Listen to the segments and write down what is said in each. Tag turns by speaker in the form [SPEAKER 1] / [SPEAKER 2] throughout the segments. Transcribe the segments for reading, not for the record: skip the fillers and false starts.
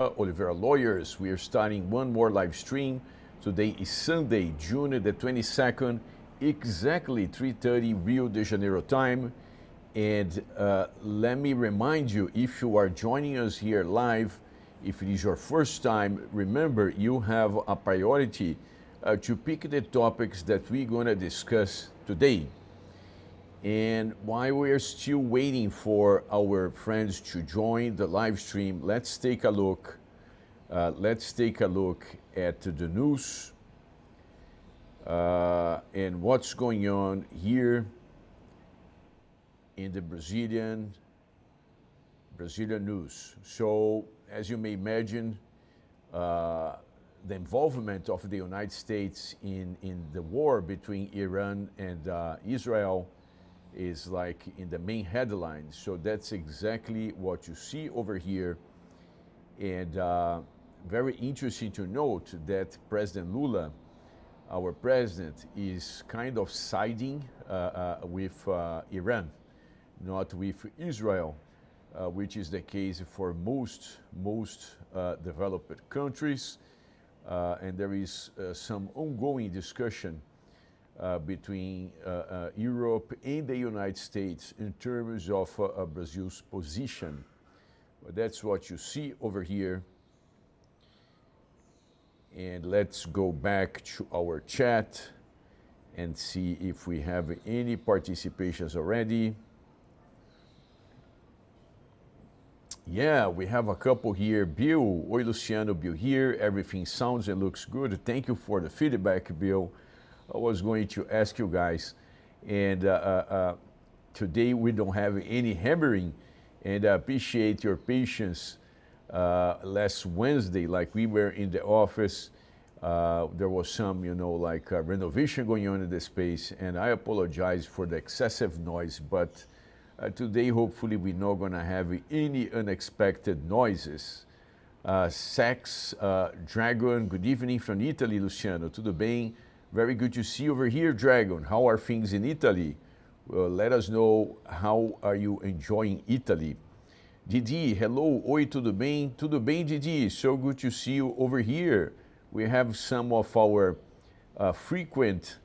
[SPEAKER 1] Oliveira Lawyers. We are starting one more live stream. Today is Sunday, June the 22nd, exactly 3:30 Rio de Janeiro time. And let me remind you, if you are joining us here live, if it is your first time, remember you have a priority to pick the topics that we're going to discuss today. And while we are still waiting for our friends to join the live stream, let's take a look. Let's take a look at the news and what's going on here in the Brazilian news. So, as you may imagine, the involvement of the United States in the war between Iran and Israel is like in the main headlines. So that's exactly what you see over here. And very interesting to note that President Lula, our president, is kind of siding with Iran, not with Israel, which is the case for most developed countries. And there is some ongoing discussion between Europe and the United States in terms of Brazil's position. But that's what you see over here. And let's go back to our chat and see if we have any participations already. Yeah, we have a couple here. Bill, oi Luciano, Bill here. Everything sounds and looks good. Thank you for the feedback, Bill. I was going to ask you guys, and today we don't have any hammering, and I appreciate your patience. Last Wednesday, like we were in the office, there was some, renovation going on in the space, and I apologize for the excessive noise, but today, hopefully, we're not going to have any unexpected noises. Sax Dragon, good evening from Italy, Luciano. Tudo bem? Very good to see you over here, Dragon. How are things in Italy? Well, let us know how are you enjoying Italy. Didi, hello. Oi, tudo bem? Tudo bem, Didi? So good to see you over here. We have some of our frequent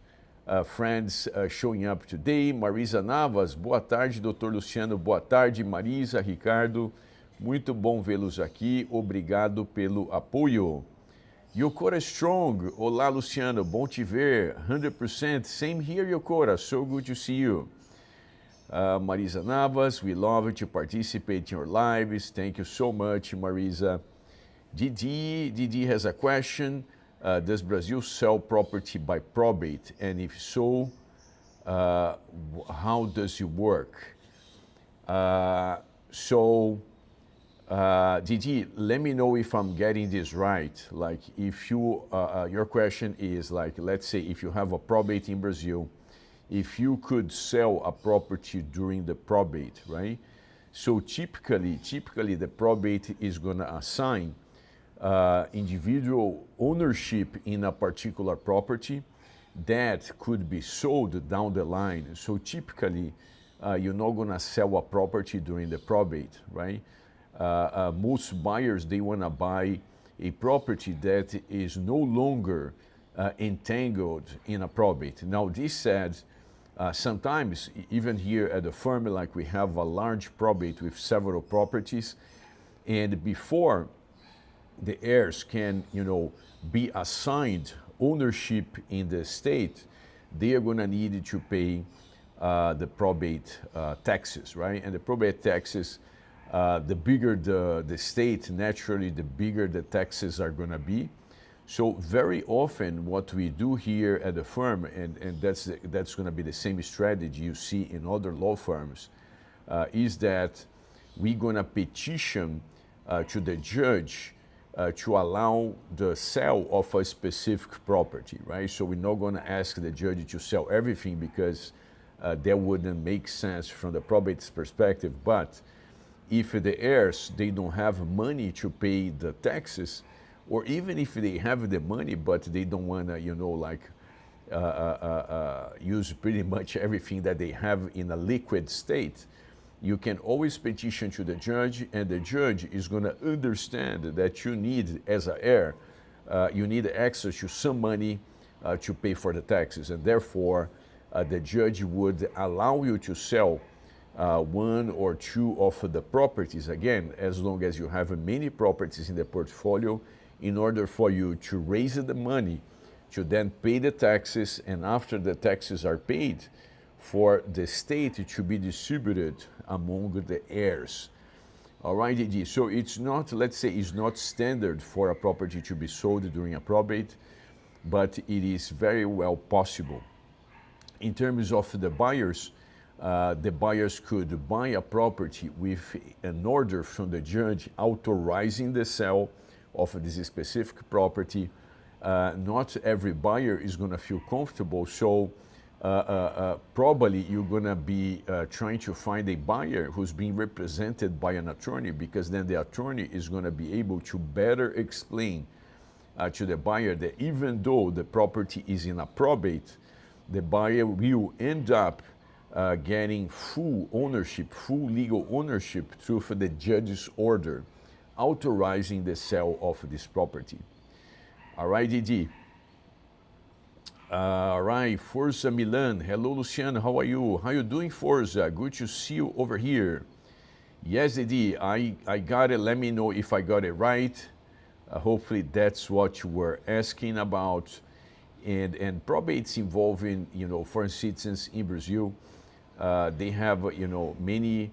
[SPEAKER 1] friends showing up today. Marisa Navas, boa tarde, Dr. Luciano, boa tarde. Marisa, Ricardo, muito bom vê-los aqui. Obrigado pelo apoio. Yokora Strong, olá Luciano, bom te ver, 100%, same here Yokora, so good to see you. Marisa Navas, we love to participate in your lives, thank you so much Marisa. Didi has a question, does Brazil sell property by probate, and if so, how does it work? Didi, let me know if I'm getting this right. Like, if you, your question is like, let's say if you have a probate in Brazil, if you could sell a property during the probate, right? So typically the probate is going to assign individual ownership in a particular property that could be sold down the line. So typically, you're not going to sell a property during the probate, right? Most buyers, they want to buy a property that is no longer entangled in a probate. Now, this said, sometimes, even here at the firm, like we have a large probate with several properties, and before the heirs can, be assigned ownership in the estate, they are going to need to pay the probate taxes, right? And the probate taxes, the bigger the state, naturally, the bigger the taxes are going to be. So very often what we do here at the firm, and that's going to be the same strategy you see in other law firms, is that we're going to petition to the judge to allow the sale of a specific property, right? So we're not going to ask the judge to sell everything because that wouldn't make sense from the probate perspective. But if the heirs, they don't have money to pay the taxes, or even if they have the money but they don't want to, use pretty much everything that they have in a liquid state, you can always petition to the judge, and the judge is going to understand that you need, as an heir, you need access to some money to pay for the taxes, and therefore the judge would allow you to sell one or two of the properties, again, as long as you have many properties in the portfolio, in order for you to raise the money to then pay the taxes, and after the taxes are paid, for the state to be distributed among the heirs. All right, Didi. So it's not, let's say, it's not standard for a property to be sold during a probate, but it is very well possible. In terms of the buyers could buy a property with an order from the judge authorizing the sale of this specific property. Not every buyer is going to feel comfortable, so probably you're going to be trying to find a buyer who's being represented by an attorney, because then the attorney is going to be able to better explain to the buyer that even though the property is in a probate, the buyer will end up getting full ownership, full legal ownership through the judge's order authorizing the sale of this property. All right, Didi. All right, Forza Milan. Hello, Luciano. How are you? How you doing, Forza? Good to see you over here. Yes, Didi, I got it. Let me know if I got it right. Hopefully that's what you were asking about. And probates involving, foreign citizens in Brazil. They have, many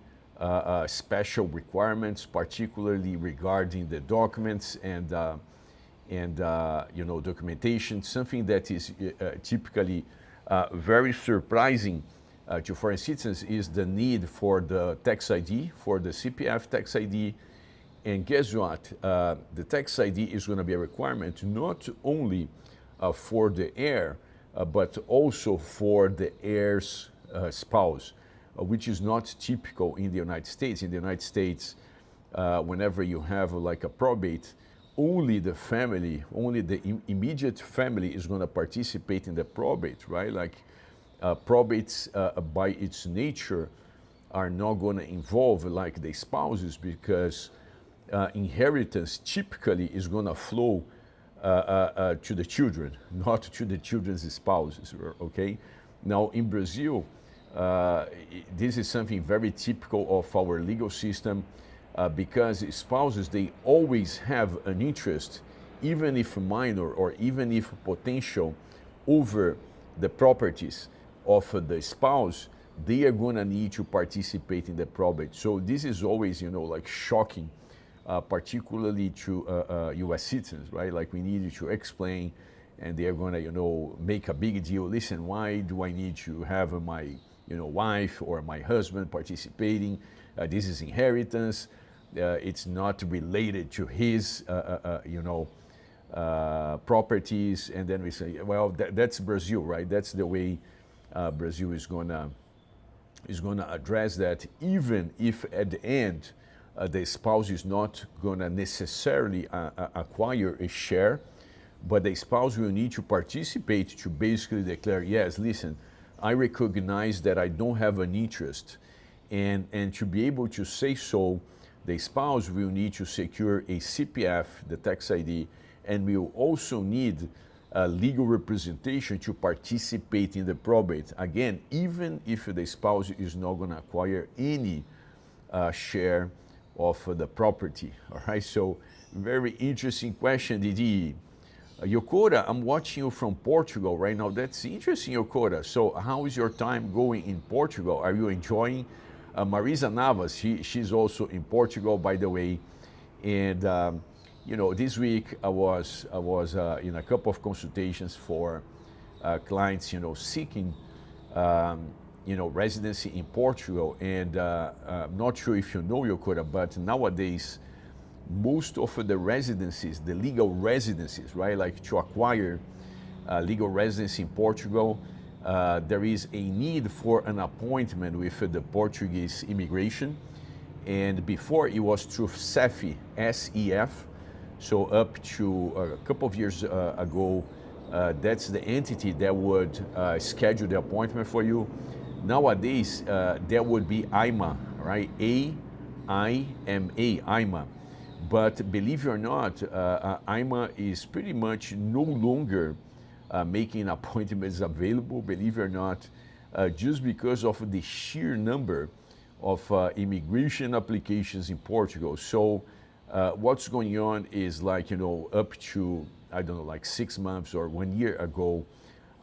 [SPEAKER 1] special requirements, particularly regarding the documents and documentation. Something that is typically very surprising to foreign citizens is the need for the tax ID, for the CPF tax ID. And guess what? The tax ID is going to be a requirement not only for the heir, but also for the heir's spouse, which is not typical in the United States. In the United States, whenever you have like a probate, only the family, only the immediate family is going to participate in the probate, right? Like probates by its nature are not going to involve like the spouses, because inheritance typically is going to flow to the children, not to the children's spouses, okay? Now in Brazil, this is something very typical of our legal system, because spouses, they always have an interest, even if minor or even if potential, over the properties of the spouse. They are going to need to participate in the probate. So this is always, like shocking, particularly to U.S. citizens, right? Like we need to explain, and they're going to, make a big deal. Listen, why do I need to have my, wife or my husband participating? This is inheritance. It's not related to his, properties. And then we say, well, that's Brazil, right? That's the way Brazil is gonna address that, even if at the end the spouse is not gonna necessarily acquire a share, but the spouse will need to participate to basically declare, yes, listen, I recognize that I don't have an interest, and to be able to say so, the spouse will need to secure a CPF, the tax ID, and will also need legal representation to participate in the probate. Again, even if the spouse is not going to acquire any share of the property. All right, so very interesting question, Didi. Yokora, I'm watching you from Portugal right now. That's interesting, Yokora. So how is your time going in Portugal? Are you enjoying? Marisa Navas, she's also in Portugal, by the way. And this week I was in a couple of consultations for clients, seeking, residency in Portugal. And I'm not sure if you know, Yokora, but nowadays, most of the residencies, the legal residencies, right, like to acquire legal residency in Portugal, there is a need for an appointment with the Portuguese immigration. And before it was through SEF, S-E-F. So up to a couple of years ago, that's the entity that would schedule the appointment for you. Nowadays, there would be IMA, right? A-I-M-A, IMA. But believe it or not, IMA is pretty much no longer making appointments available, believe it or not, just because of the sheer number of immigration applications in Portugal. So what's going on is like, up to, I don't know, like 6 months or 1 year ago,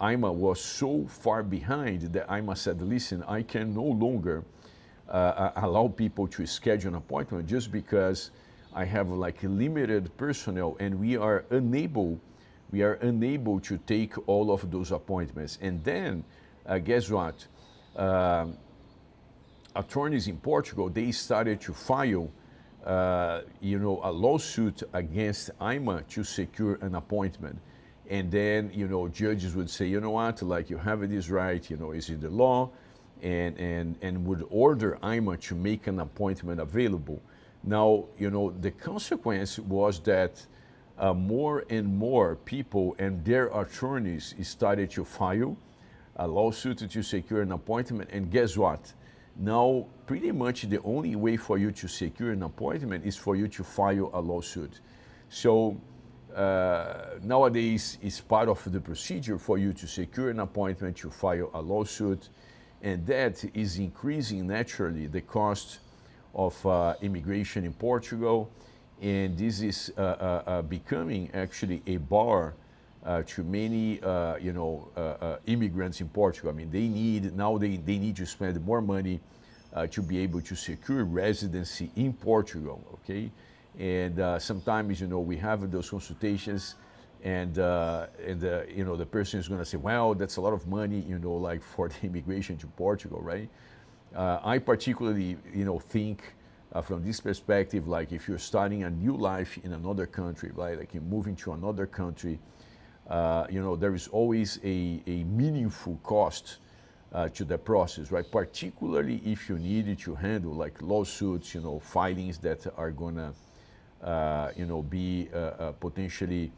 [SPEAKER 1] IMA was so far behind that IMA said, listen, I can no longer allow people to schedule an appointment just because I have like limited personnel and we are unable to take all of those appointments. And then, guess what? Attorneys in Portugal, they started to file, a lawsuit against IMA to secure an appointment. And then, judges would say, you know what, like you have this right, is it the law? And would order IMA to make an appointment available. Now, the consequence was that more and more people and their attorneys started to file a lawsuit to secure an appointment. And guess what? Now, pretty much the only way for you to secure an appointment is for you to file a lawsuit. So nowadays, it's part of the procedure for you to secure an appointment, to file a lawsuit, and that is increasing naturally the cost of immigration in Portugal, and this is becoming actually a bar to many, immigrants in Portugal. I mean, they need to spend more money to be able to secure residency in Portugal. Okay, and sometimes we have those consultations, and the person is going to say, well, that's a lot of money, like for the immigration to Portugal, right? I particularly, think from this perspective, like if you're starting a new life in another country, right? Like you're moving to another country, there is always a meaningful cost to the process, right? Particularly if you need to handle like lawsuits, filings that are gonna, be potentially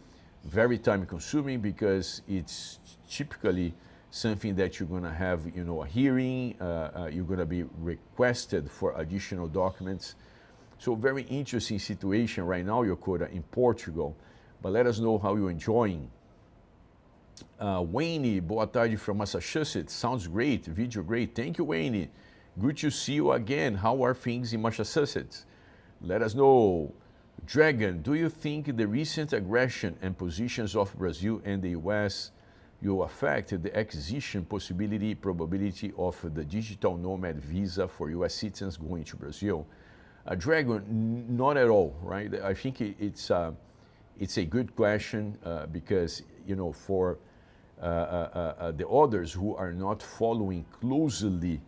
[SPEAKER 1] very time consuming because it's typically something that you're going to have, a hearing, you're going to be requested for additional documents. So very interesting situation right now, Yokota, in Portugal. But let us know how you're enjoying. Wayne, boa tarde from Massachusetts. Sounds great, video great. Thank you, Wayne. Good to see you again. How are things in Massachusetts? Let us know. Dragon, do you think the recent aggression and positions of Brazil and the US will affect the acquisition probability of the digital nomad visa for US citizens going to Brazil? Dragon, not at all, right? I think it's a good question because, for the others who are not following closely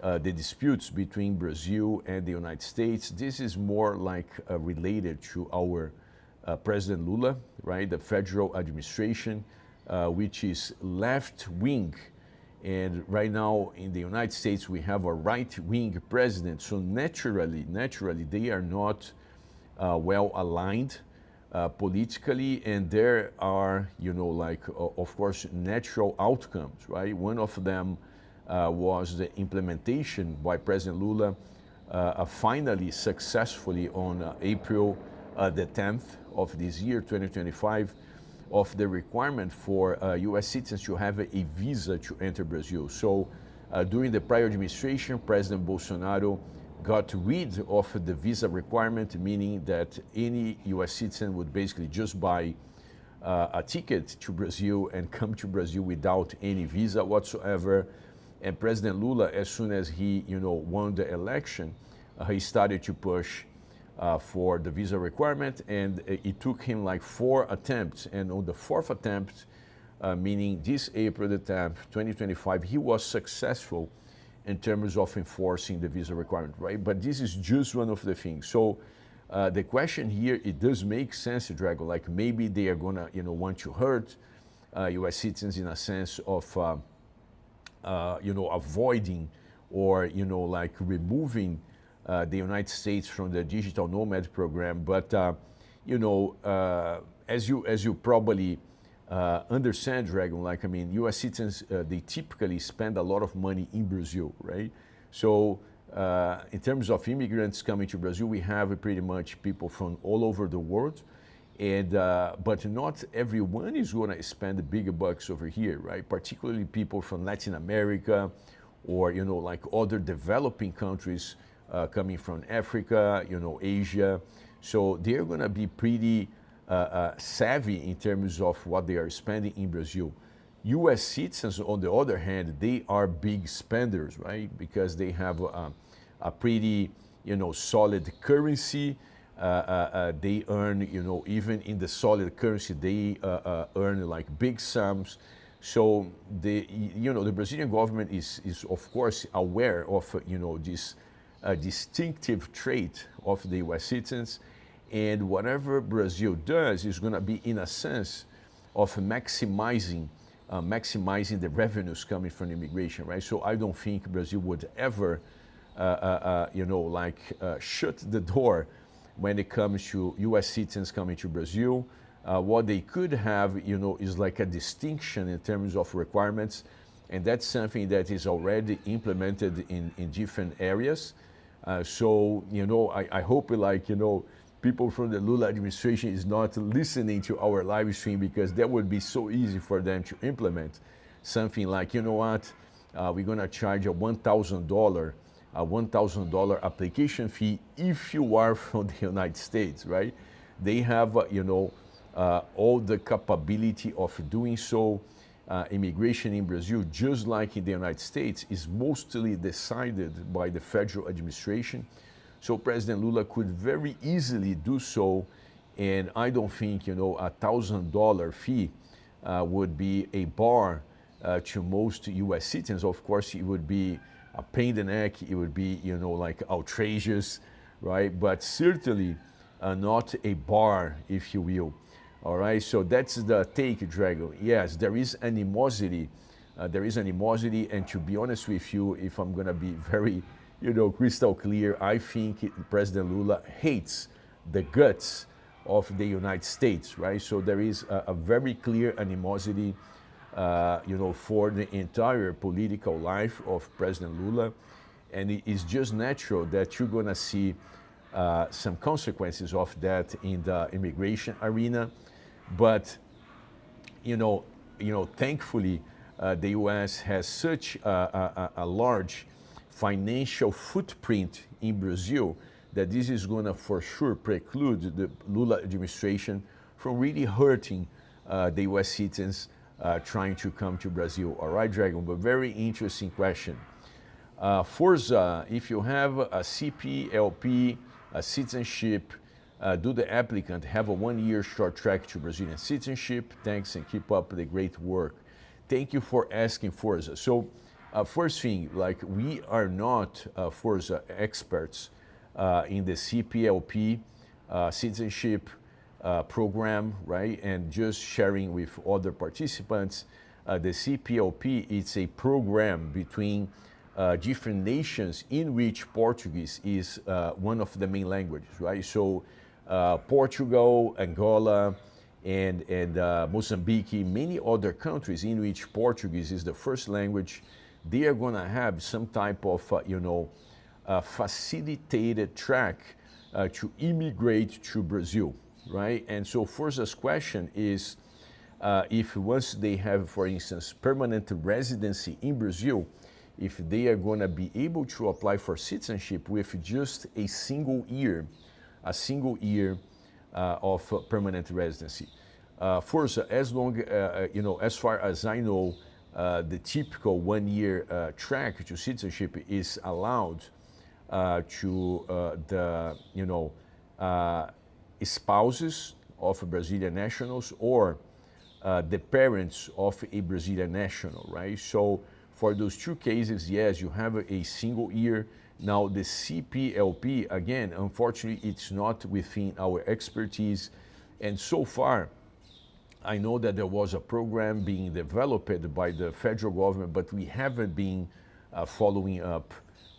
[SPEAKER 1] the disputes between Brazil and the United States, this is more like related to our President Lula, right? The federal administration, which is left-wing. And right now in the United States, we have a right-wing president. So naturally, they are not well aligned politically, and there are, of course, natural outcomes, right? One of them was the implementation by President Lula finally successfully on April the 10th of this year, 2025, of the requirement for US citizens to have a visa to enter Brazil. So during the prior administration, President Bolsonaro got rid of the visa requirement, meaning that any US citizen would basically just buy a ticket to Brazil and come to Brazil without any visa whatsoever. And President Lula, as soon as he, won the election, he started to push for the visa requirement, and it took him like 4 attempts. And on the 4th attempt, meaning this April the 10th, 2025, he was successful in terms of enforcing the visa requirement, right? But this is just one of the things. So the question here, it does make sense, Drago, like maybe they are gonna, want to hurt US citizens in a sense of, avoiding or, like removing the United States from the digital nomad program. But, as you probably understand, Dragon, like, I mean, US citizens, they typically spend a lot of money in Brazil, right? So in terms of immigrants coming to Brazil, we have pretty much people from all over the world, and but not everyone is going to spend the bigger bucks over here, right? Particularly people from Latin America, or like other developing countries coming from Africa, Asia. So they're going to be pretty savvy in terms of what they are spending in Brazil. U.S. citizens, on the other hand, they are big spenders, right? Because they have a pretty, solid currency. They earn, even in the solid currency, they earn like big sums. So the Brazilian government is of course aware of, this distinctive trait of the U.S. citizens, and whatever Brazil does is going to be in a sense of maximizing the revenues coming from immigration, right? So I don't think Brazil would ever, shut the door when it comes to U.S. citizens coming to Brazil. What they could have, is like a distinction in terms of requirements, and that's something that is already implemented in different areas. So, I hope, people from the Lula administration is not listening to our live stream, because that would be so easy for them to implement something like, we're going to charge a $1,000 application fee if you are from the United States, right? They have, all the capability of doing so. Immigration in Brazil, just like in the United States, is mostly decided by the federal administration. So President Lula could very easily do so, and I don't think, a $1,000 fee would be a bar to most U.S. citizens. Of course, it would be a pain in the neck. It would be, outrageous, right? But certainly not a bar, if you will. All right, so that's the take, Dragon. Yes, there is animosity. And to be honest with you, if I'm going to be very, crystal clear, I think President Lula hates the guts of the United States, right? So there is a very clear animosity, for the entire political life of President Lula. And it is just natural that you're going to see some consequences of that in the immigration arena. But, thankfully, the U.S. has such a large financial footprint in Brazil that this is going to for sure preclude the Lula administration from really hurting the U.S. citizens trying to come to Brazil. All right, Dragon, but very interesting question. Forza, if you have a CPLP, a citizenship, do the applicant have a 1-year short track to Brazilian citizenship? Thanks, and keep up the great work. Thank you for asking, Forza. So first thing, we are not, Forza, experts in the CPLP citizenship program, right? And just sharing with other participants, the CPLP, it's a program between different nations in which Portuguese is one of the main languages, right? So Portugal, Angola, and Mozambique, many other countries in which Portuguese is the first language, they are going to have some type of, facilitated track to immigrate to Brazil, right? And so Forza's question is, if once they have, for instance, permanent residency in Brazil, if they are going to be able to apply for citizenship with just a single year of permanent residency. Forza, as long, as far as I know, the typical 1-year track to citizenship is allowed to the, spouses of Brazilian nationals or the parents of a Brazilian national, right? So for those two cases, yes, you have a single year. Now the CPLP, again, unfortunately, it's not within our expertise. And so far, I know that there was a program being developed by the federal government, but we haven't been following up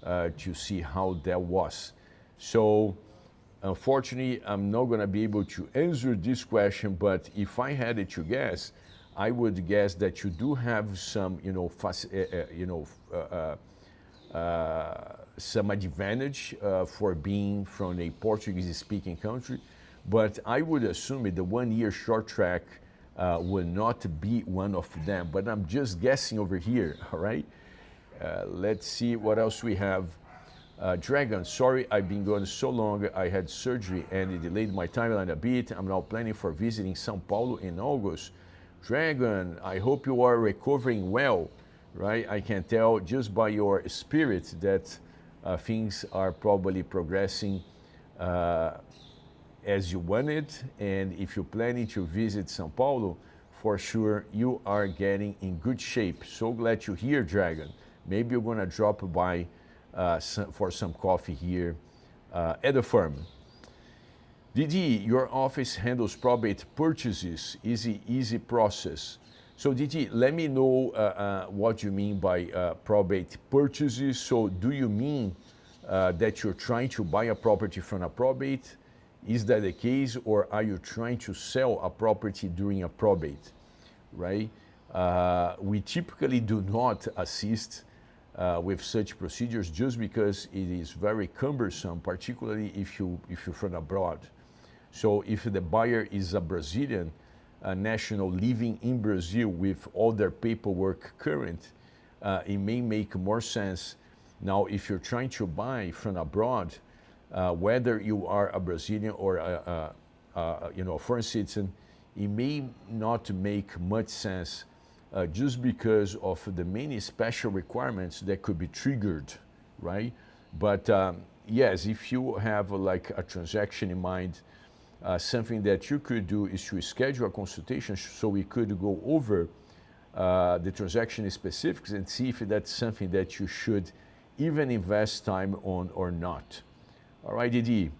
[SPEAKER 1] to see how that was. So unfortunately, I'm not going to be able to answer this question, but if I had it to guess, I would guess that you do have some, some advantage for being from a Portuguese-speaking country, but I would assume the 1 year short track will not be one of them. But I'm just guessing over here, all right? Let's see what else we have. Dragon, sorry I've been gone so long. I had surgery and it delayed my timeline a bit. I'm now planning for visiting São Paulo in August. Dragon, I hope you are recovering well, right? I can tell just by your spirit that things are probably progressing as you wanted. And if you're planning to visit São Paulo, for sure you are getting in good shape. So glad you're here, Dragon. Maybe you're gonna drop by for some coffee here at the firm. Didi, your office handles probate purchases, easy process. So Didi, let me know what you mean by probate purchases. So do you mean that you're trying to buy a property from a probate? Is that the case, or are you trying to sell a property during a probate, right? We typically do not assist with such procedures just because it is very cumbersome, particularly if you're from abroad. So if the buyer is a Brazilian national living in Brazil with all their paperwork current, it may make more sense. Now, if you're trying to buy from abroad, whether you are a Brazilian or a foreign citizen, it may not make much sense just because of the many special requirements that could be triggered, right? But yes, if you have like a transaction in mind, something that you could do is to schedule a consultation so we could go over the transaction specifics and see if that's something that you should even invest time on or not. All right, Didi.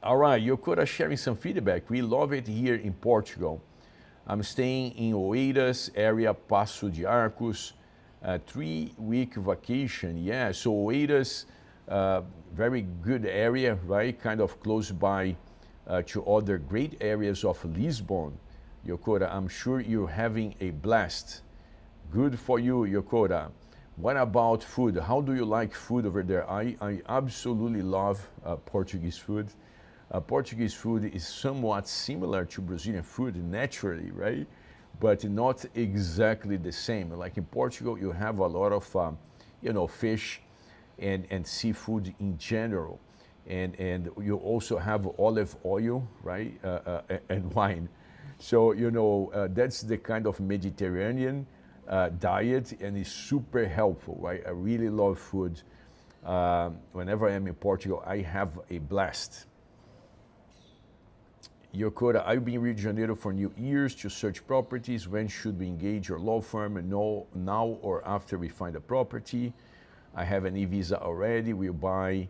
[SPEAKER 1] All right, Yokora sharing some feedback. We love it here in Portugal. I'm staying in Oeiras area, Passo de Arcos, 3-week vacation. Yeah, so Oeiras, very good area, right? Kind of close by to other great areas of Lisbon. Yokora, I'm sure you're having a blast. Good for you, Yokora. What about food? How do you like food over there? I absolutely love Portuguese food. Portuguese food is somewhat similar to Brazilian food naturally, right? But not exactly the same. Like in Portugal, you have a lot of, fish and seafood in general. And you also have olive oil, right? And wine. So, that's the kind of Mediterranean diet, and it's super helpful, right? I really love food. Whenever I am in Portugal, I have a blast. Yokora, I've been in Rio de Janeiro for New Year's to search properties. When should we engage your law firm? Now or after we find a property? I have an e-visa already. We'll buy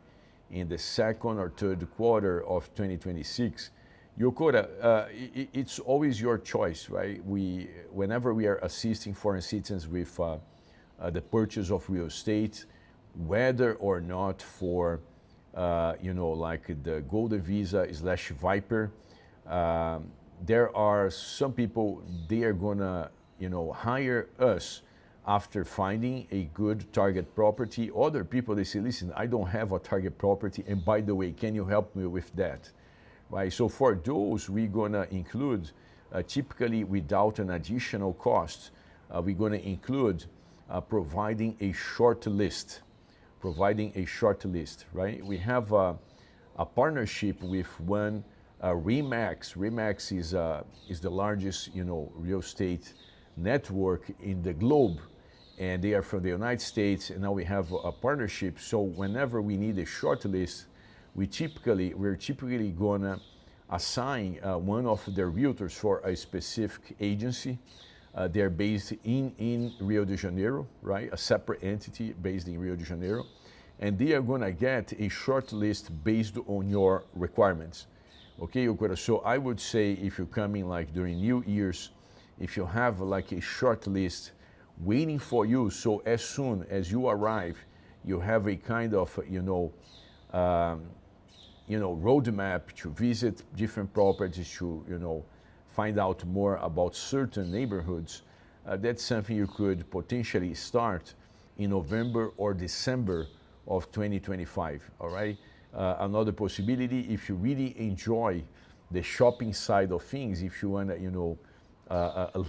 [SPEAKER 1] in the second or third quarter of 2026. Yokora, it's always your choice, right? Whenever we are assisting foreign citizens with the purchase of real estate, whether or not for, like the Golden Visa / Viper, there are some people, they are gonna, hire us after finding a good target property. Other people, they say, listen, I don't have a target property, and by the way, can you help me with that? Right, so for those, we're gonna include, typically without an additional cost, we're gonna include providing a short list, right? We have a partnership with one Remax. Remax is the largest, real estate network in the globe, and they are from the United States, and now we have a partnership. So whenever we need a short list, we're typically gonna assign one of their realtors for a specific agency. They're based in Rio de Janeiro, right? A separate entity based in Rio de Janeiro. And they are gonna get a short list based on your requirements. Okay, so I would say if you're coming like during New Year's, if you have like a short list waiting for you, so as soon as you arrive, you have a kind of, roadmap to visit different properties, to, find out more about certain neighborhoods. That's something you could potentially start in November or December of 2025, all right? Another possibility, if you really enjoy the shopping side of things, if you want to,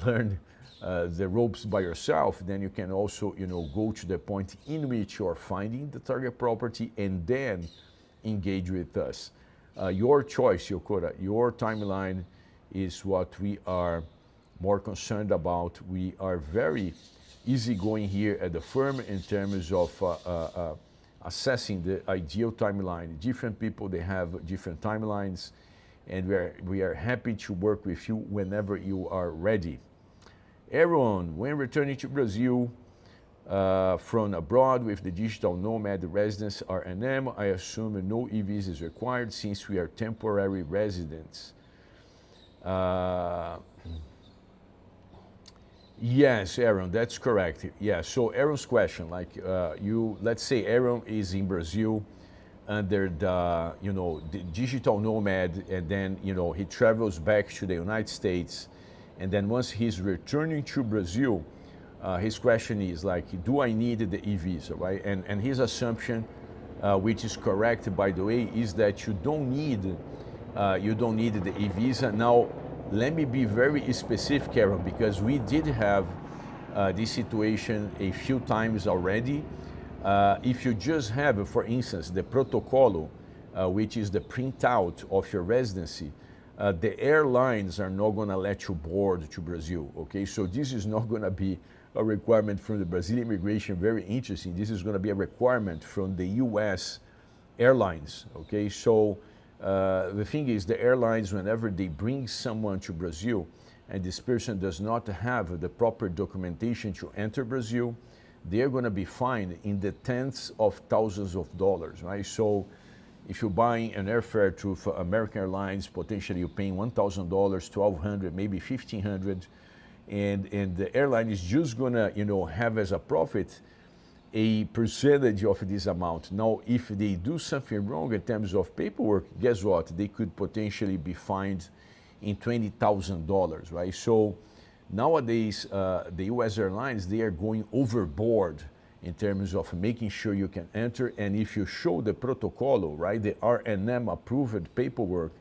[SPEAKER 1] learn the ropes by yourself, then you can also, go to the point in which you're finding the target property and then engage with us. Your choice, Yokora, your timeline is what we are more concerned about. We are very easygoing here at the firm in terms of assessing the ideal timeline. Different people, they have different timelines, and we are happy to work with you whenever you are ready. Aaron, when returning to Brazil from abroad with the digital nomad residence R&M, I assume no e-visa is required since we are temporary residents. Yes, Aaron, that's correct. Yeah, so Aaron's question, like let's say Aaron is in Brazil under the digital nomad, and then, he travels back to the United States, and then once he's returning to Brazil, his question is like, do I need the e-visa, right? And his assumption, which is correct, by the way, is that you don't need the e-visa. Now, let me be very specific, Aaron, because we did have this situation a few times already. If you just have, for instance, the protocolo, which is the printout of your residency, the airlines are not going to let you board to Brazil, okay? So this is not going to be a requirement from the Brazilian immigration. Very interesting. This is going to be a requirement from the US airlines, okay? So the thing is, the airlines, whenever they bring someone to Brazil and this person does not have the proper documentation to enter Brazil, they're going to be fined in the tens of thousands of dollars, right? So if you're buying an airfare through American Airlines, potentially you're paying $1,000, $1,200, maybe $1,500, and the airline is just going to, have as a profit a percentage of this amount. Now, if they do something wrong in terms of paperwork, guess what? They could potentially be fined in $20,000, right? So nowadays, the US airlines, they are going overboard in terms of making sure you can enter. And if you show the protocolo, right, the R&M approved paperwork,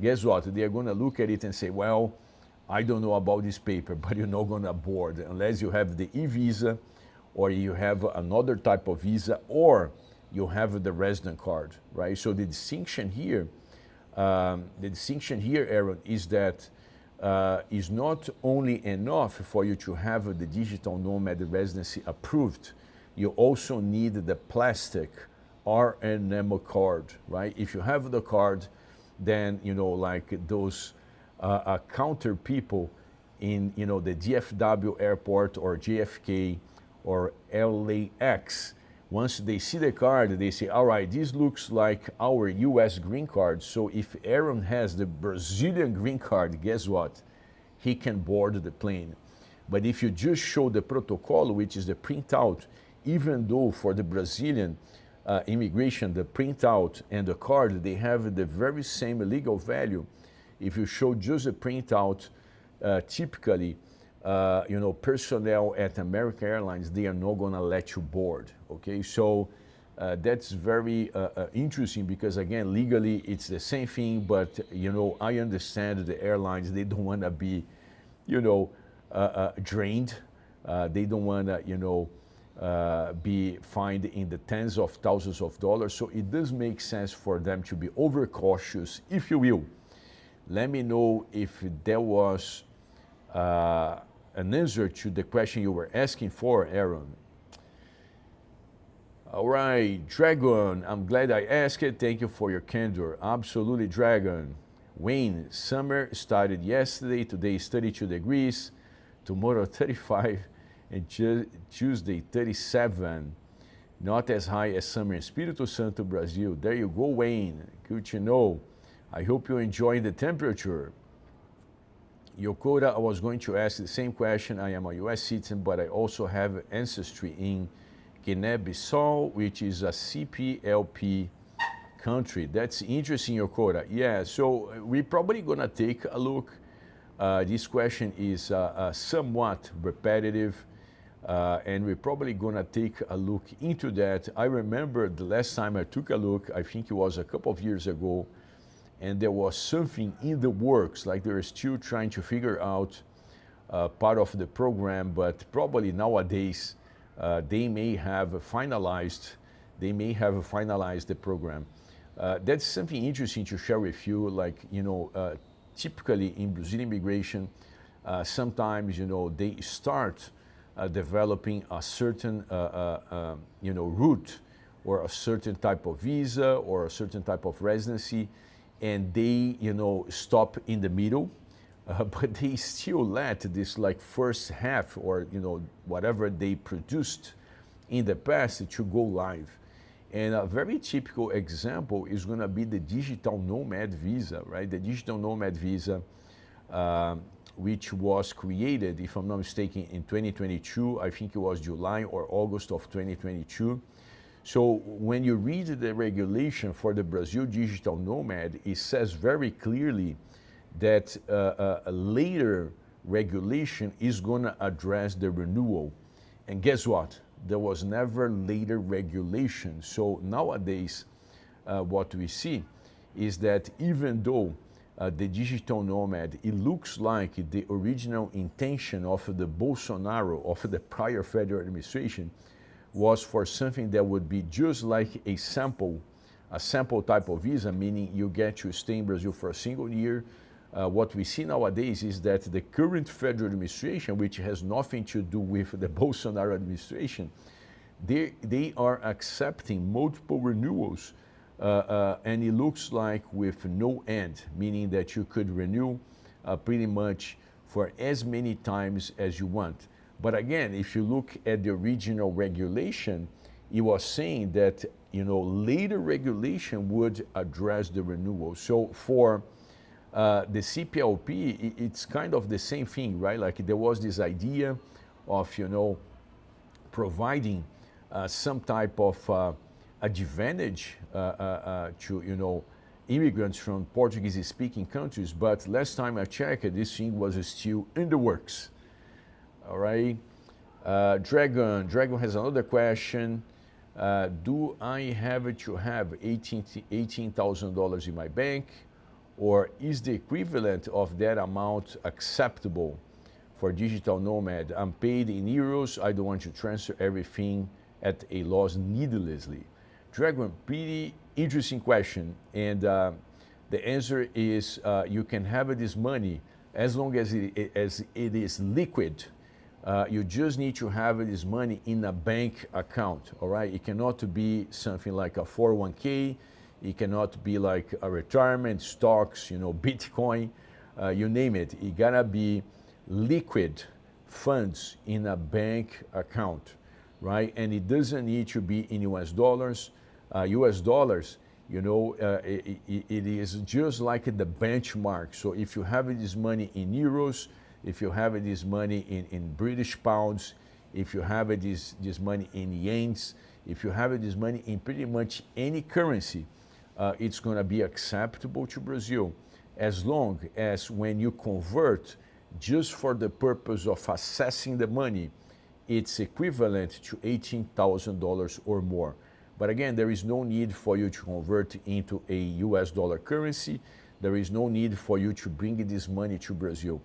[SPEAKER 1] guess what? They are going to look at it and say, well, I don't know about this paper, but you're not going to board unless you have the e-visa, or you have another type of visa, or you have the resident card, right? So the distinction here, Aaron, is that is not only enough for you to have the digital nomad residency approved, you also need the plastic R&M card, right? If you have the card, then, like those counter people in, the DFW airport or JFK or LAX, once they see the card, they say, all right, this looks like our US green card. So if Aaron has the Brazilian green card, guess what? He can board the plane. But if you just show the protocol, which is the printout, even though for the Brazilian immigration, the printout and the card, they have the very same legal value. If you show just a printout, typically, personnel at American Airlines, they are not going to let you board, okay? So that's very interesting because, again, legally it's the same thing, but, I understand the airlines, they don't want to be, drained. They don't want to, be fined in the tens of thousands of dollars. So it does make sense for them to be overcautious, if you will. Let me know if there was an answer to the question you were asking for, Aaron. All right, Dragon, I'm glad I asked it. Thank you for your candor. Absolutely, Dragon. Wayne, summer started yesterday. Today is 32 degrees. Tomorrow 35, and Tuesday 37. Not as high as summer in Espírito Santo, Brazil. There you go, Wayne. Good to know. I hope you enjoy the temperature. Yokota, I was going to ask the same question. I am a US citizen, but I also have ancestry in Guinea-Bissau, which is a CPLP country. That's interesting, Yokota. Yeah, so we're probably gonna take a look. This question is somewhat repetitive. And we're probably going to take a look into that. I remember the last time I took a look, I think it was a couple of years ago, and there was something in the works, like they're still trying to figure out part of the program, but probably nowadays they may have finalized the program. That's something interesting to share with you. Like, typically in Brazilian immigration, sometimes, they start developing a certain, route or a certain type of visa or a certain type of residency, and they, stop in the middle. But they still let this like first half or whatever they produced in the past to go live. And a very typical example is going to be the digital nomad visa, right? The digital nomad visa, which was created, if I'm not mistaken, in 2022. I think it was July or August of 2022. So when you read the regulation for the Brazil digital nomad, it says very clearly that a later regulation is going to address the renewal. And guess what? There was never later regulation. So nowadays, what we see is that even though the digital nomad, it looks like the original intention of the Bolsonaro, of the prior federal administration, was for something that would be just like a sample type of visa, meaning you get to stay in Brazil for a single year. What we see nowadays is that the current federal administration, which has nothing to do with the Bolsonaro administration, they are accepting multiple renewals, and it looks like with no end, meaning that you could renew pretty much for as many times as you want. But again, if you look at the original regulation, it was saying that later regulation would address the renewal. So for the CPLP, it's kind of the same thing, right? Like there was this idea of, providing some type of advantage to, immigrants from Portuguese-speaking countries. But last time I checked, this thing was still in the works. All right. Dragon has another question. Do I have to have $18,000 in my bank? Or is the equivalent of that amount acceptable for digital nomad? I'm paid in euros. I don't want to transfer everything at a loss needlessly. Dragon, pretty interesting question. And the answer is you can have this money as long as it is liquid. You just need to have this money in a bank account, all right? It cannot be something like a 401k. It cannot be like a retirement, stocks, Bitcoin, you name it. It gotta be liquid funds in a bank account, right? And it doesn't need to be in US dollars. US dollars, it is just like the benchmark. So if you have this money in euros, if you have this money in British pounds, if you have this money in yens, if you have this money in pretty much any currency, it's going to be acceptable to Brazil, as long as when you convert just for the purpose of assessing the money, it's equivalent to $18,000 or more. But again, there is no need for you to convert into a US dollar currency. There is no need for you to bring this money to Brazil.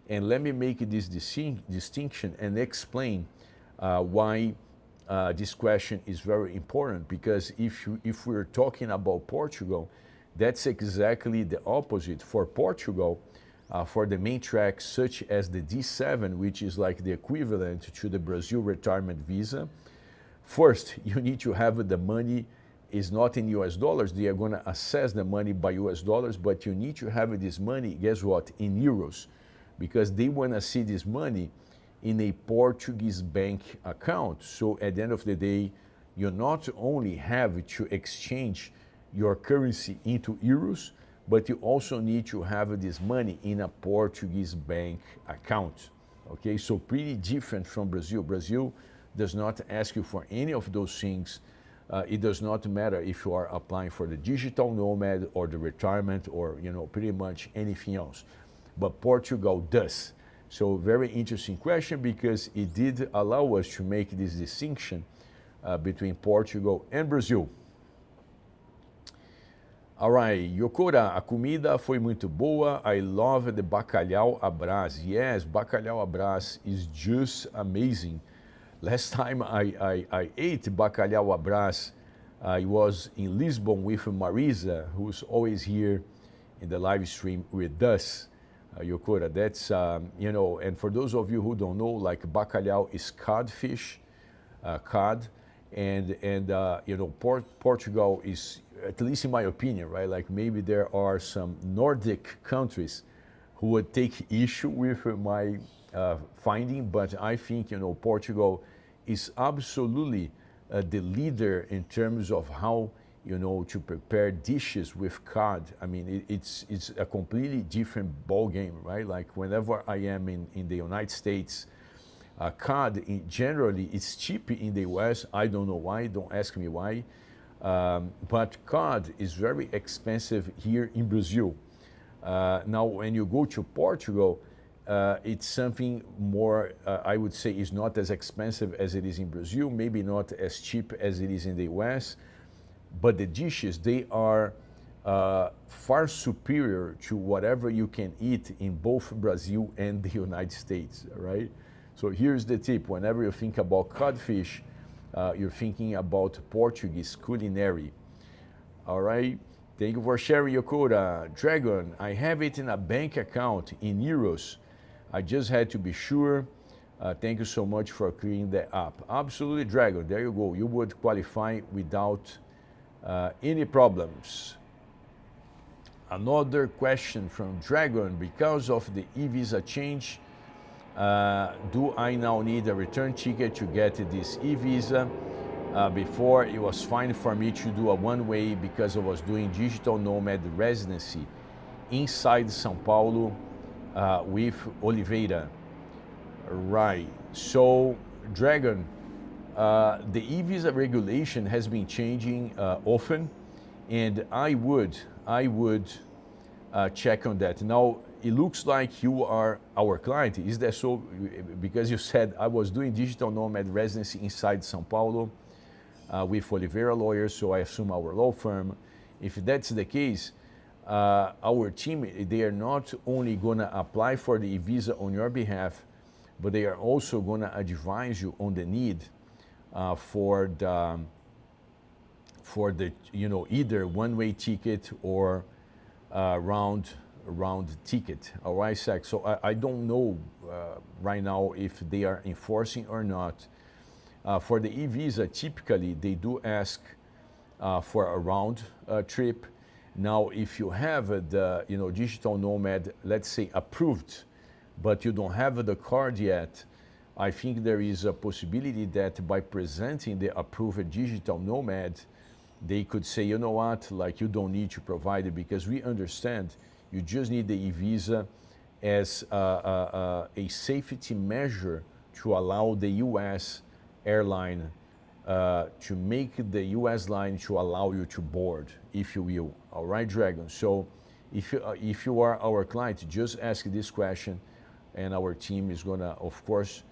[SPEAKER 1] And let me make this distinction and explain why this question is very important, because if we're talking about Portugal, that's exactly the opposite. For Portugal, for the main tracks such as the D7, which is like the equivalent to the Brazil retirement visa, first you need to have the money is not in US dollars. They are going to assess the money by US dollars, but you need to have this money, guess what, in euros, because they want to see this money in a Portuguese bank account. So at the end of the day, you not only have to exchange your currency into euros, but you also need to have this money in a Portuguese bank account. Okay, so pretty different from Brazil. Brazil does not ask you for any of those things. It does not matter if you are applying for the digital nomad or the retirement or pretty much anything else. But Portugal does. So very interesting question because it did allow us to make this distinction between Portugal and Brazil. Alright, Yokora, a comida foi muito boa. I love the bacalhau à brás. Yes, bacalhau à brás is just amazing. Last time I ate bacalhau à brás, I was in Lisbon with Marisa, who's always here in the live stream with us. Yokora, that's, you know, and for those of you who don't know, like bacalhau is codfish, cod, and you know, Portugal is, at least in my opinion, right? Like maybe there are some Nordic countries who would take issue with my finding, but I think, you know, Portugal is absolutely the leader in terms of how, you know, to prepare dishes with cod. I mean, it's a completely different ball game, right? Like whenever I am in the United States, cod generally is cheap in the US. I don't know why, don't ask me why. But cod is very expensive here in Brazil. Now, when you go to Portugal, it's something more, I would say, is not as expensive as it is in Brazil, maybe not as cheap as it is in the US, but the dishes, they are far superior to whatever you can eat in both Brazil and the United States, right? So here's the tip. Whenever you think about codfish, you're thinking about Portuguese culinary. All right? Thank you for sharing, Yokora. Dragon, I have it in a bank account in euros. I just had to be sure. Thank you so much for clearing that up. Absolutely, Dragon. There you go. You would qualify without any problems. Another question from Dragon. Because of the e-visa change, do I now need a return ticket to get this e-visa? Before, it was fine for me to do a one-way because I was doing digital nomad residency inside São Paulo with Oliveira. Right. So, Dragon, the e-visa regulation has been changing often, and I would check on that. Now, it looks like you are our client. Is that so? Because you said I was doing digital nomad residency inside São Paulo with Oliveira Lawyers, so I assume our law firm. If that's the case, our team, they are not only going to apply for the e-visa on your behalf, but they are also going to advise you on the need for the you know, either one-way ticket or round ticket. All right, Zach. So I don't know right now if they are enforcing or not. For the e-visa, typically they do ask for a round trip. Now, if you have the, you know, digital nomad, let's say approved, but you don't have the card yet, I think there is a possibility that by presenting the approved digital nomad, they could say, you know what, like you don't need to provide it because we understand you just need the e-visa as a safety measure to allow the U.S. airline to make the U.S. line to allow you to board, if you will. All right, Dragon. So if you are our client, just ask this question, and our team is gonna, of course,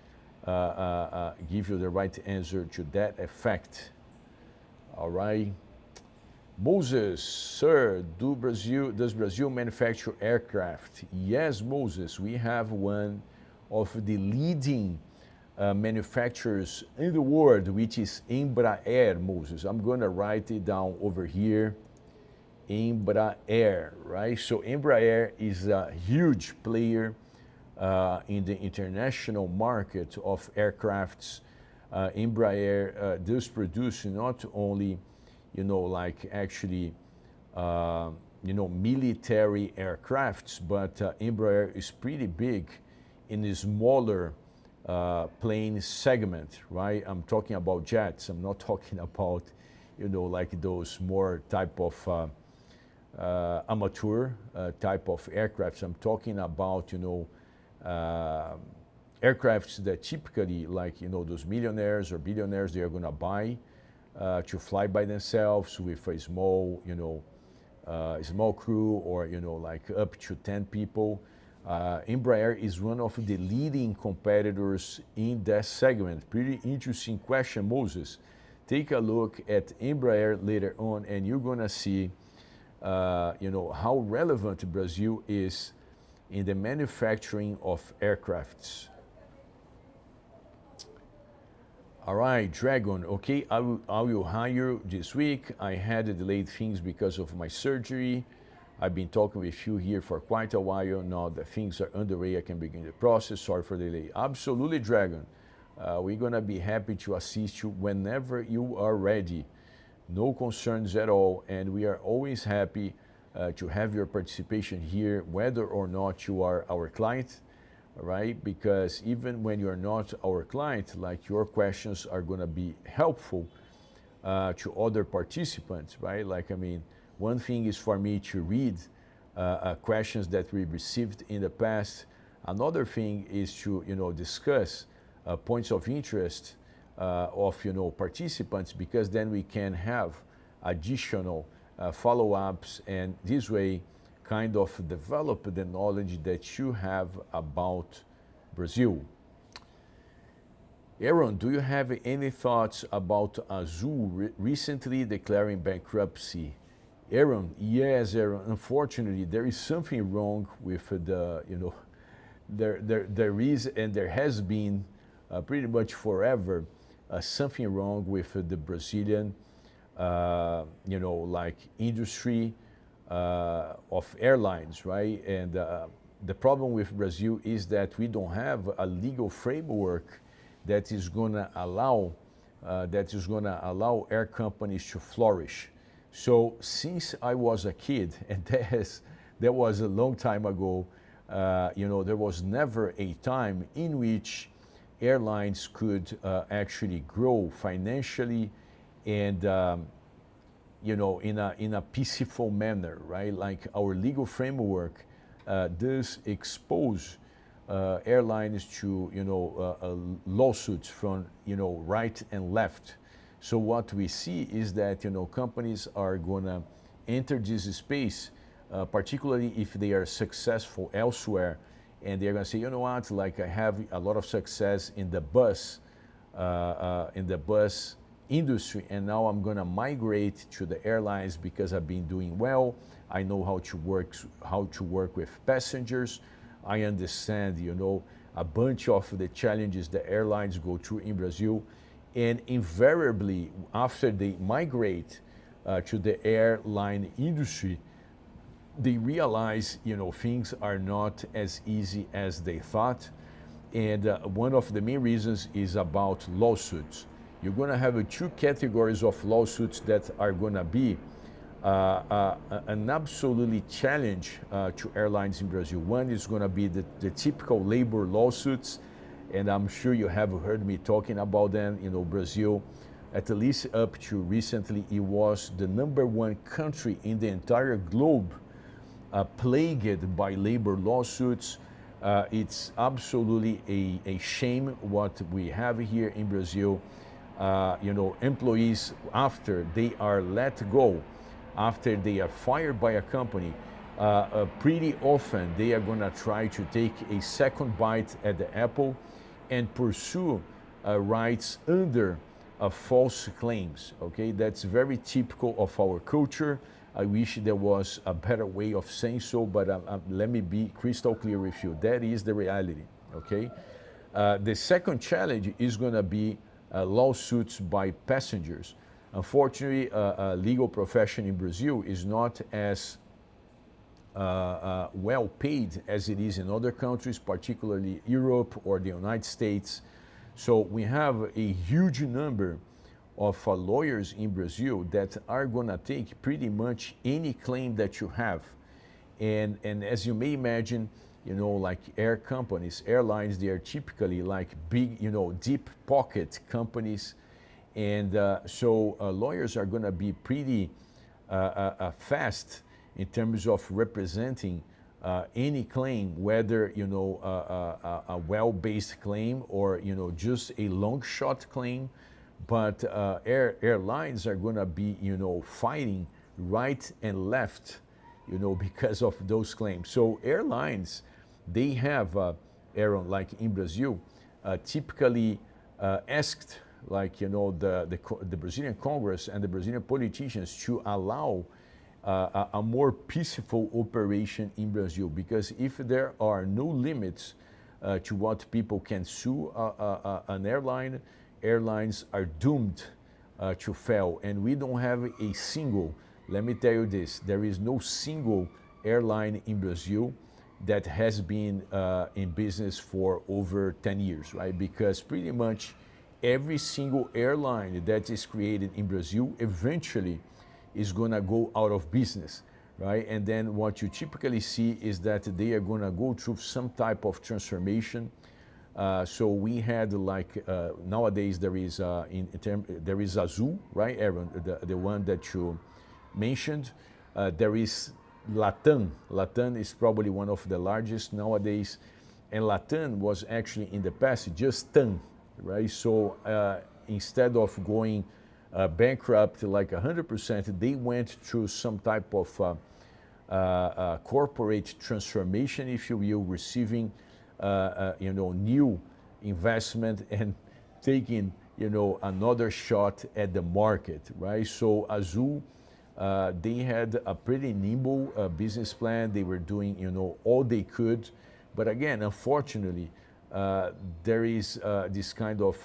[SPEAKER 1] give you the right answer to that effect. All right. Moses, sir, does Brazil manufacture aircraft? Yes, Moses, we have one of the leading manufacturers in the world, which is Embraer, Moses. I'm going to write it down over here. Embraer, right? So Embraer is a huge player in the international market of aircrafts. Embraer does produce not only, you know, like actually, you know, military aircrafts, but Embraer is pretty big in the smaller plane segment, right? I'm talking about jets. I'm not talking about, you know, like those more type of amateur type of aircrafts. I'm talking about, you know, aircrafts that typically, like, you know, those millionaires or billionaires, they are going to buy to fly by themselves with a small, you know, small crew, or, you know, like up to 10 people. Embraer is one of the leading competitors in that segment. Pretty interesting question, Moses. Take a look at Embraer later on, and you're gonna see, how relevant Brazil is in the manufacturing of aircrafts. All right, Dragon. Okay, I will hire this week. I had delayed things because of my surgery. I've been talking with you here for quite a while. Now that things are underway, I can begin the process. Sorry for the delay. Absolutely, Dragon. We're going to be happy to assist you whenever you are ready. No concerns at all. And we are always happy to have your participation here, whether or not you are our client, right? Because even when you're not our client, like your questions are going to be helpful to other participants, right? Like, I mean, one thing is for me to read questions that we received in the past. Another thing is to, discuss points of interest of, participants, because then we can have additional follow-ups, and this way kind of develop the knowledge that you have about Brazil. Aaron, do you have any thoughts about Azul recently declaring bankruptcy? Aaron, yes, Aaron. Unfortunately, there is something wrong with the, there is and there has been pretty much forever something wrong with the Brazilian, like industry of airlines, right? And the problem with Brazil is that we don't have a legal framework that is going to allow air companies to flourish. So since I was a kid, and that was a long time ago, there was never a time in which airlines could actually grow financially and in a peaceful manner, right? Like our legal framework does expose airlines to lawsuits from right and left. So what we see is that companies are going to enter this space, particularly if they are successful elsewhere, and they're going to say, you know what, like I have a lot of success in the bus industry, and now I'm going to migrate to the airlines because I've been doing well. I know how to work with passengers. I understand, a bunch of the challenges the airlines go through in Brazil. And invariably, after they migrate to the airline industry, they realize, things are not as easy as they thought. And one of the main reasons is about lawsuits. You're going to have two categories of lawsuits that are going to be an absolutely challenge to airlines in Brazil. One is going to be the typical labor lawsuits, and I'm sure you have heard me talking about them. Brazil, at least up to recently, it was the #1 country in the entire globe plagued by labor lawsuits. It's absolutely a shame what we have here in Brazil. Employees, after they are let go, after they are fired by a company, pretty often they are going to try to take a second bite at the apple and pursue rights under false claims. Okay, that's very typical of our culture. I wish there was a better way of saying so, but let me be crystal clear with you. That is the reality. Okay, the second challenge is going to be lawsuits by passengers. Unfortunately, legal profession in Brazil is not as well paid as it is in other countries, particularly Europe or the United States. So we have a huge number of lawyers in Brazil that are going to take pretty much any claim that you have. And as you may imagine, like airlines, they are typically like big, deep pocket companies. And so lawyers are going to be pretty fast in terms of representing any claim, whether a well-based claim or just a long shot claim. But airlines are going to be fighting right and left because of those claims. So airlines, they have, Aaron, like in Brazil, typically asked, like, the Brazilian Congress and the Brazilian politicians to allow a more peaceful operation in Brazil, because if there are no limits to what people can sue an airline, airlines are doomed to fail. And we don't have a single, let me tell you this, there is no single airline in Brazil that has been in business for over 10 years, right? Because pretty much every single airline that is created in Brazil eventually is going to go out of business, right? And then what you typically see is that they are going to go through some type of transformation. So we had like nowadays there is there is Azul, right, Aaron, the one that you mentioned. There is Latam. Latam is probably one of the largest nowadays, and Latam was actually in the past just TAM, right? So instead of going bankrupt like 100%, they went through some type of corporate transformation, if you will, receiving new investment and taking another shot at the market, right? So Azul, they had a pretty nimble business plan. They were doing all they could, but again, unfortunately, there is this kind of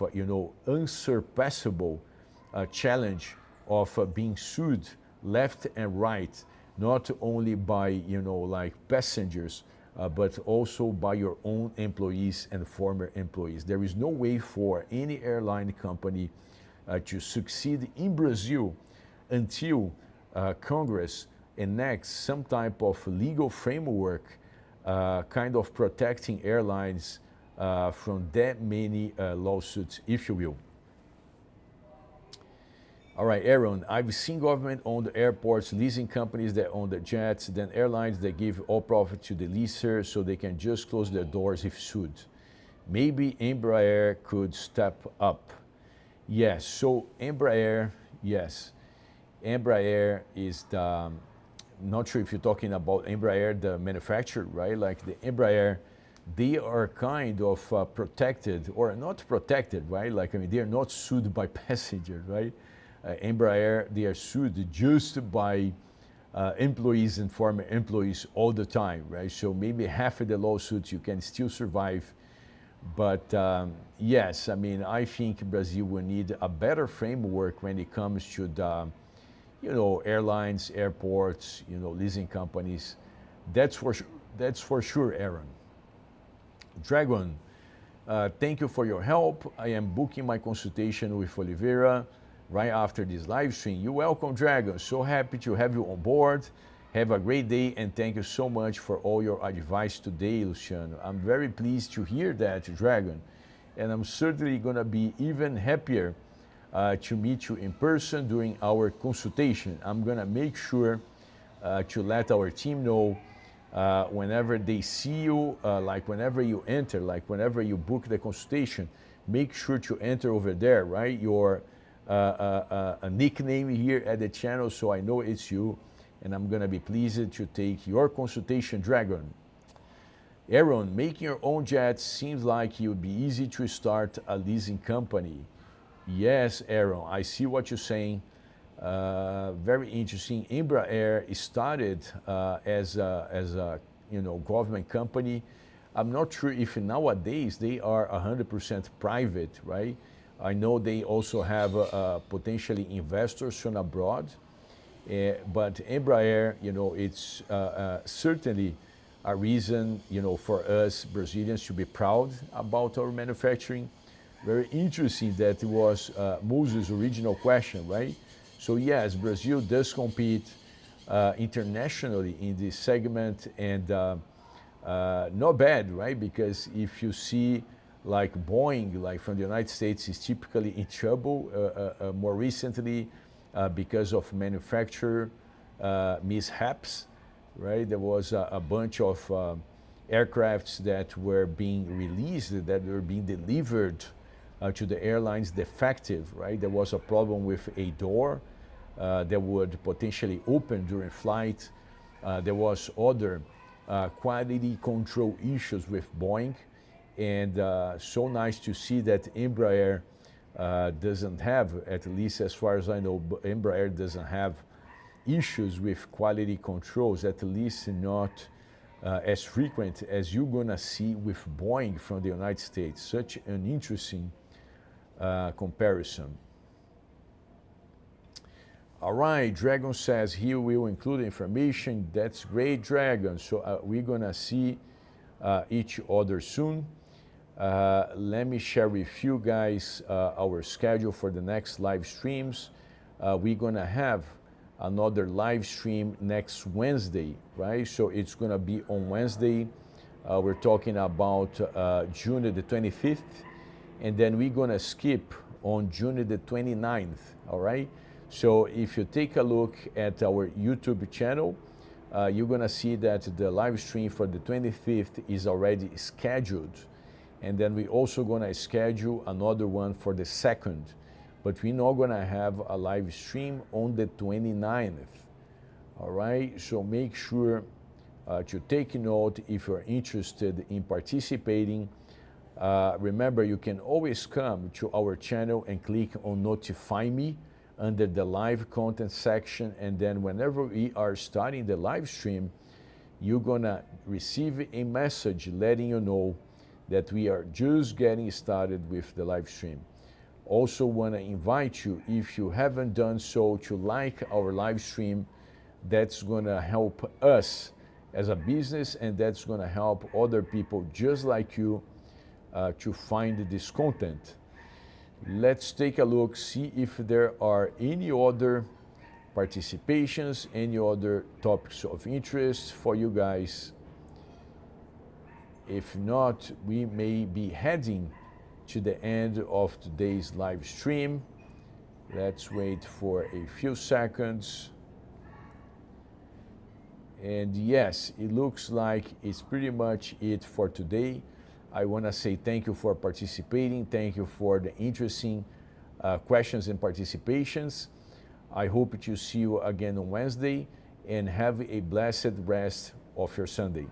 [SPEAKER 1] unsurpassable challenge of being sued left and right, not only by like passengers, but also by your own employees and former employees. There is no way for any airline company to succeed in Brazil until Congress enacts some type of legal framework kind of protecting airlines from that many lawsuits, if you will. All right, Aaron, I've seen government-owned airports, leasing companies that own the jets, then airlines that give all profit to the leaser so they can just close their doors if sued. Maybe Embraer could step up. Yes, so Embraer, yes. Embraer is the, not sure if you're talking about Embraer, the manufacturer, right? Like the Embraer, they are kind of protected, or not protected, right? Like, I mean, they are not sued by passengers, right? Embraer, they are sued just by employees and former employees all the time, right? So maybe half of the lawsuits you can still survive. But yes, I mean, I think Brazil will need a better framework when it comes to the, airlines, airports, leasing companies. That's for sure, Aaron. Dragon, thank you for your help. I am booking my consultation with Oliveira right after this live stream. You're welcome, Dragon. So happy to have you on board. Have a great day, and thank you so much for all your advice today, Luciano. I'm very pleased to hear that, Dragon. And I'm certainly going to be even happier to meet you in person during our consultation. I'm going to make sure to let our team know whenever they see you, like whenever you enter, like whenever you book the consultation, make sure to enter over there, right? Your a nickname here at the channel, so I know it's you, and I'm gonna be pleased to take your consultation, Dragon. Aaron, making your own jets seems like it would be easy to start a leasing company. Yes, Aaron, I see what you're saying. Very interesting. Embraer started as a government company. I'm not sure if nowadays they are 100% private, right? I know they also have potentially investors from abroad, but Embraer, it's certainly a reason, for us Brazilians to be proud about our manufacturing. Very interesting that it was Moses' original question, right? So yes, Brazil does compete internationally in this segment, and not bad, right? Because if you see like Boeing, like from the United States, is typically in trouble more recently because of manufacturer mishaps, right? There was a bunch of aircrafts that were being released, that were being delivered to the airlines defective, right? There was a problem with a door that would potentially open during flight. There was other quality control issues with Boeing, and so nice to see that Embraer doesn't have, at least as far as I know, Embraer doesn't have issues with quality controls, at least not as frequent as you're gonna see with Boeing from the United States. Such an interesting comparison. All right, Dragon says he will include information. That's great, Dragon. So we're gonna see each other soon. Let me share with you guys our schedule for the next live streams. We're gonna have another live stream next Wednesday, right? So it's gonna be on Wednesday. We're talking about June the 25th, and then we're gonna skip on June the 29th, all right? So if you take a look at our YouTube channel, you're gonna see that the live stream for the 25th is already scheduled. And then we're also gonna schedule another one for the 2nd. But we're not gonna have a live stream on the 29th. All right, so make sure to take note if you're interested in participating. Remember, you can always come to our channel and click on Notify Me under the live content section, and then whenever we are starting the live stream, you're gonna receive a message letting you know that we are just getting started with the live stream. Also wanna invite you, if you haven't done so, to like our live stream. That's gonna help us as a business, and that's gonna help other people just like you to find this content. Let's take a look, see if there are any other participations, any other topics of interest for you guys. If not, we may be heading to the end of today's live stream. Let's wait for a few seconds. And yes, it looks like it's pretty much it for today. I want to say thank you for participating. Thank you for the interesting questions and participations. I hope to see you again on Wednesday, and have a blessed rest of your Sunday.